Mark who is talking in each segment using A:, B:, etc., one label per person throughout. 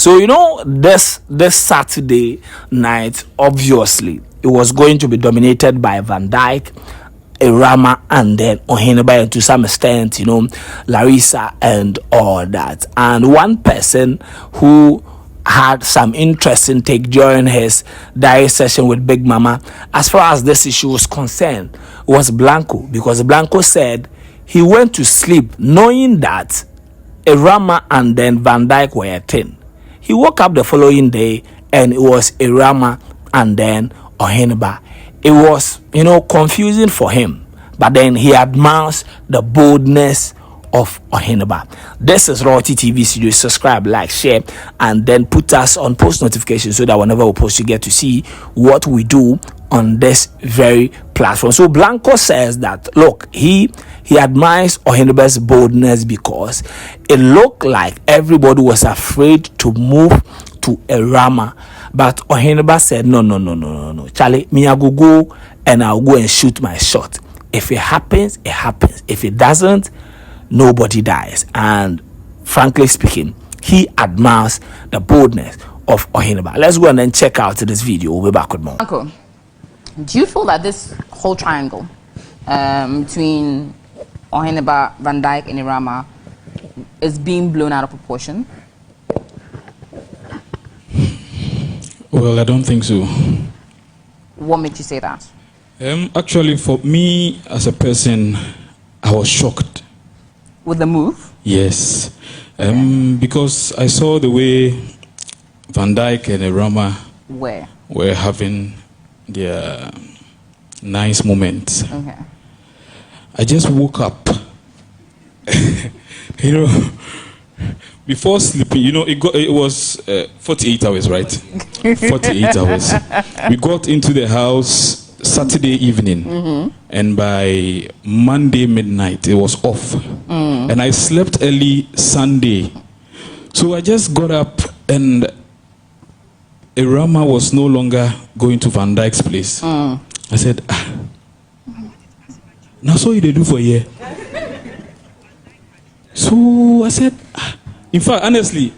A: So this Saturday night, obviously, it was going to be dominated by Vandyke, Ewurama, and then Oheneba, and to some extent, Larissa and all that. And one person who had some interesting take during his diary session with Big Mama, as far as this issue was concerned, was Blanco, because Blanco said he went to sleep knowing that Ewurama and then Vandyke were a thing. He woke up the following day and it was Ewurama and then Oheneba. It was, confusing for him, but then he admires the boldness of Oheneba. This is Royalty TV Studio. Subscribe, like, share, and then put us on post notifications so that whenever we post, you get to see what we do on this very platform. So Blanco says that, look, he admires Oheneba's boldness because it looked like everybody was afraid to move to Ewurama, but Oheneba said, no, Charlie, me I go and I'll go and shoot my shot. If it happens, it happens. If it doesn't, nobody dies. And frankly speaking, he admires the boldness of Oheneba. Let's go and then check out this video. We'll be back with more.
B: Uncle, do you feel that this whole triangle between Oheneba, Vandyke, and Ewurama is being blown out of proportion?
C: Well, I don't think so.
B: What makes you say that?
C: Actually, for me as a person, I was shocked.
B: With the move?
C: Yes. Because I saw the way Vandyke and Ewurama were having their nice moments.
B: Okay.
C: I just woke up. Before sleeping, it was 48 hours, right? 48 hours. We got into the house Saturday evening, and by Monday midnight, it was off. And I slept early Sunday. So I just got up, and Ewurama was no longer going to Vandyke's place. I said, now so you they do for a year. So I said, in fact, honestly,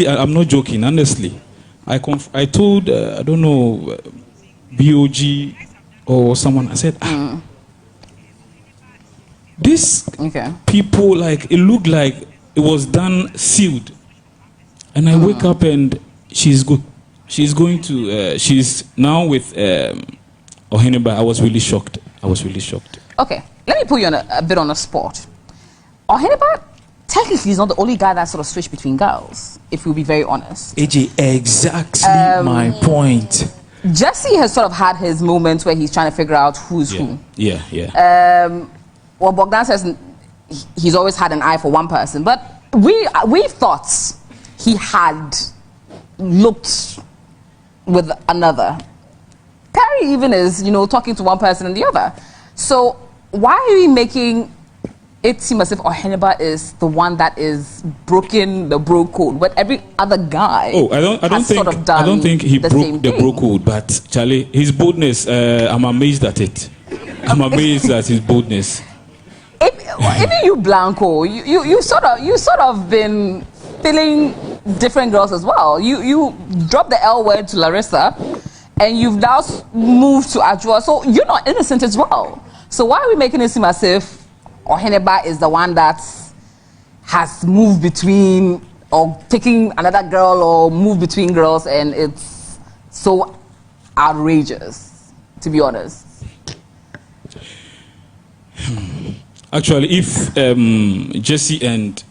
C: I'm not joking. Honestly, I told I don't know, BOG or someone. I said, this people, like, it looked like it was done sealed. And I wake up and she's good. She's going to. She's now with Oheneba. I was really shocked.
B: Okay, let me put you on a bit on the spot. Oheneba technically is not the only guy that sort of switched between girls, if we'll be very honest.
D: AJ, exactly my point.
B: Jesse has sort of had his moments where he's trying to figure out who's who.
C: Yeah.
B: Well, Bogdan says he's always had an eye for one person, but we thought he had looked with another. Perry even is, talking to one person and the other. So why are we making it seem as if Oheneba is the one that is broken the bro code, but every other guy
C: I don't think he broke the bro code, but Charlie, his boldness, I'm amazed at it. I'm amazed at his boldness.
B: Even you, Blanco, you sort of been feeling different girls as well. You dropped the L word to Larissa, and you've now moved to Ajua, so you're not innocent as well. So why are we making it seem as if Oheneba is the one that has moved between or taking another girl or moved between girls, and it's so outrageous, to be honest?
C: Actually, if Jesse and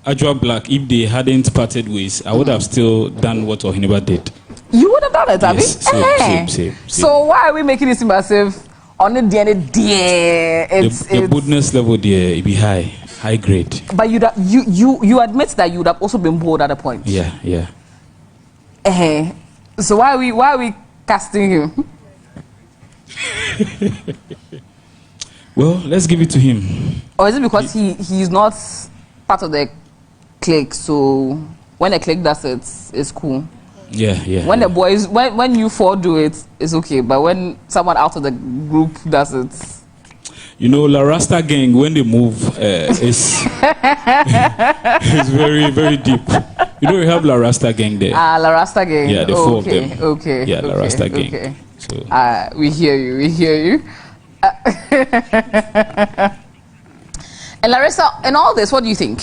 C: Ajua Black, if they hadn't parted ways, I would have still done what Oheneba did.
B: You would have done it, Abby?
C: Yes, same.
B: So why are we making it seem as if on the
C: the boldness level there, it be high grade.
B: But you admit that you would have also been bold at a point.
C: Yeah.
B: So why are we casting him?
C: Well, let's give it to him.
B: Or is it because he's not part of the clique? So when the clique does it, it's cool.
C: Yeah.
B: When the boys, when you four do it, it's okay. But when someone out of the group does it,
C: You know, La Rasta gang, when they move, it's very, very deep. You know, we have La Rasta gang there.
B: La Rasta gang.
C: Yeah, the four of them.
B: Okay.
C: Yeah, La Rasta gang.
B: Okay.
C: So.
B: We hear you. And Larissa, in all this, what do you think?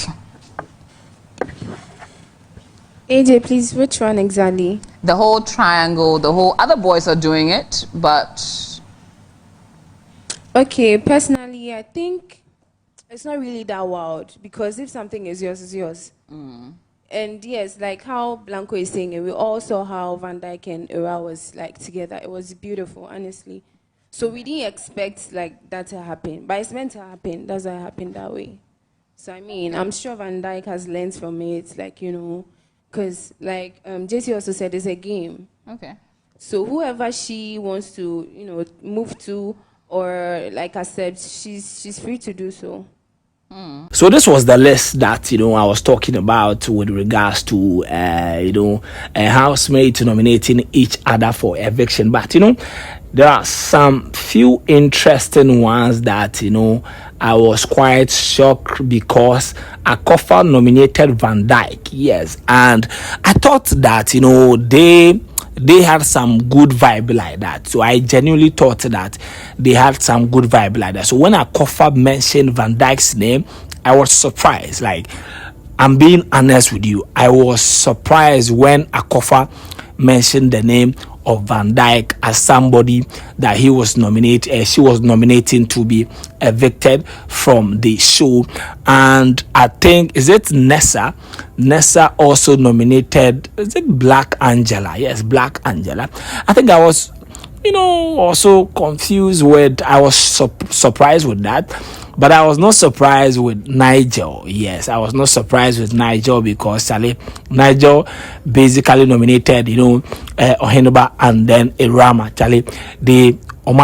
E: AJ, please, which one exactly?
B: The whole triangle, the whole other boys are doing it, but
E: okay, personally, I think it's not really that wild, because if something is yours, it's yours. And yes, like how Blanco is saying, and we all saw how Vandyke and Ura was like together. It was beautiful, honestly. So we didn't expect like that to happen, but it's meant to happen. That's why it happened that way. So I mean, I'm sure Vandyke has learned from it, like, you know, because like JC also said, it's a game.
B: okay.
E: So whoever she wants to, you know, move to, or like I said, she's free to do so.
A: So this was the list that, you know, I was talking about with regards to you know, a housemate nominating each other for eviction. But you know, there are some few interesting ones that, you know, I was quite shocked, because Akofa nominated Vandyke, yes, and I thought that, you know, they had some good vibe like that. So I genuinely thought that they had some good vibe like that. So when Akofa mentioned Vandyke's name, I was surprised. Like, I'm being honest with you, I was surprised when Akofa mentioned the name of Vandyke as somebody that she was nominating to be evicted from the show. And I think, is it Nessa also nominated, is it Black Angela? Yes, Black Angela. I think I was, you know, also confused with, I was surprised with that. But I was not surprised with Nigel. Yes, I was not surprised with Nigel, because Nigel basically nominated, you know, Oheneba and then Ewurama. They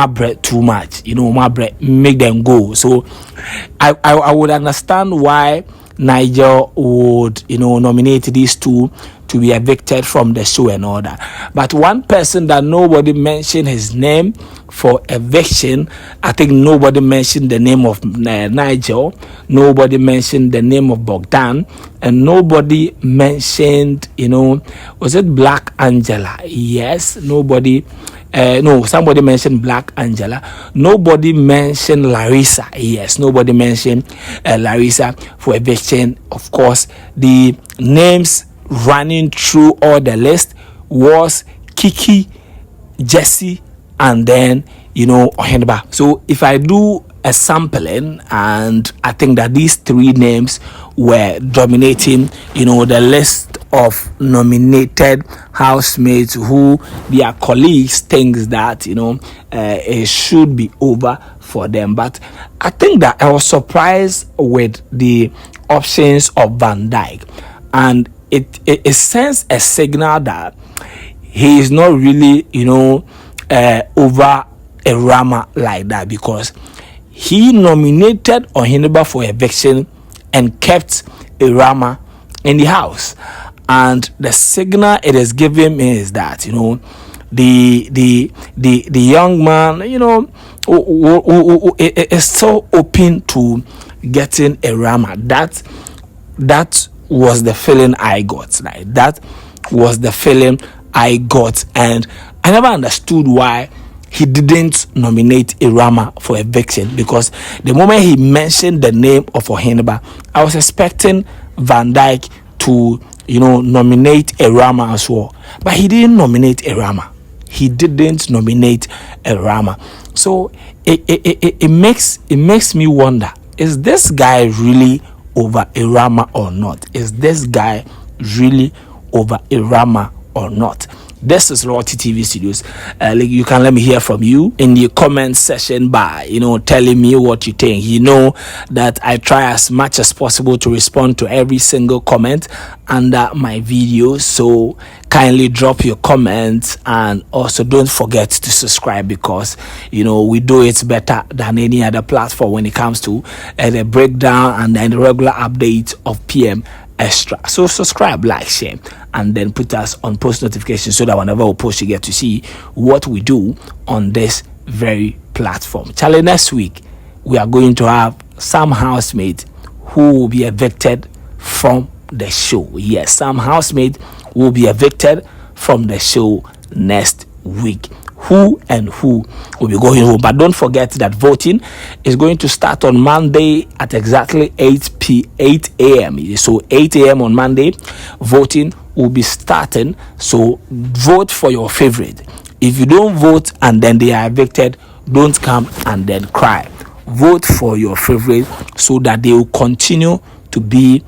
A: bread too much, you know, bread make them go. So I would understand why Nigel would, you know, nominate these two to be evicted from the show and all that. But one person that nobody mentioned his name for eviction, I think nobody mentioned the name of Nigel, nobody mentioned the name of Bogdan, and nobody mentioned, you know, was it Black Angela? Yes, nobody. No, somebody mentioned Black Angela. Nobody mentioned Larissa. Yes, nobody mentioned Larissa for eviction. Of course, the names running through all the list was Kiki, Jesse, and then, you know, Oheneba. So if I do a sampling, and I think that these three names were dominating, you know, the list of nominated housemates who their colleagues thinks that, you know, it should be over for them. But I think that I was surprised with the options of Vandyke, and it sends a signal that he is not really, you know, over Ewurama like that, because he nominated Oheneba for eviction and kept Ewurama in the house. And the signal it is giving me is that, you know, the young man, you know, who is so open to getting Ewurama. That was the feeling I got. Like, that was the feeling I got, and I never understood why he didn't nominate Ewurama for eviction, because the moment he mentioned the name of Oheneba, I was expecting Vandyke to, you know, nominate Ewurama as well. But he didn't nominate Ewurama. He didn't nominate Ewurama. So it makes me wonder, is this guy really over Ewurama or not? Is this guy really over Ewurama or not? This is Royalty TV Studios. You can let me hear from you in the comment section by, you know, telling me what you think. You know that I try as much as possible to respond to every single comment under my videos. So kindly drop your comments, and also don't forget to subscribe, because, you know, we do it better than any other platform when it comes to the breakdown and then the regular update of PM Xtra. So subscribe, like, share, and then put us on post notifications, so that whenever we post, you get to see what we do on this very platform. Till next week, we are going to have some housemates who will be evicted from the show. Yes, some housemates will be evicted from the show next week. Who will be going home? But don't forget that voting is going to start on Monday at exactly 8 a.m. So 8 a.m. on Monday, voting will be starting. So vote for your favorite. If you don't vote and then they are evicted, don't come and then cry. Vote for your favorite so that they will continue to be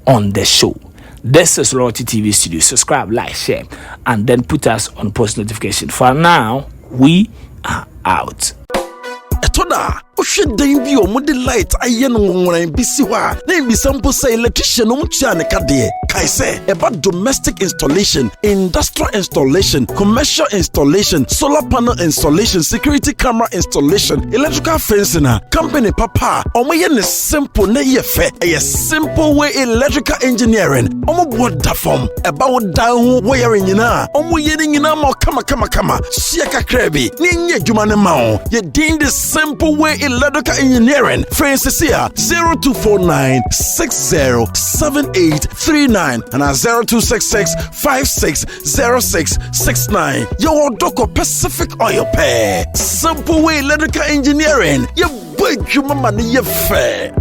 A: on the show. This is Royalty TV Studio. Subscribe, like, share, and then put us on post notification. For now, we are out.
F: Etoda, Oshe Dainbi or Modi Light, Ayen Wong Bisiwa, name be sample say electrician Umchiane Kade, Kaise, about domestic installation, industrial installation, commercial installation, solar panel installation, security camera installation, electrical fencing, company papa, Omoyen is simple, ne yefe, a simple way electrical engineering, Omo board da form, about down wiring yina, Omo yening yina mo kama, Siaka Krebi, Ninye Jumane Mao, ye deem the simple way electrical engineering. Francis here 0249 607839 and 0266 560669. Your Doko Pacific Oil Pair. Simple way electrical engineering. You boy, you mama, you fair.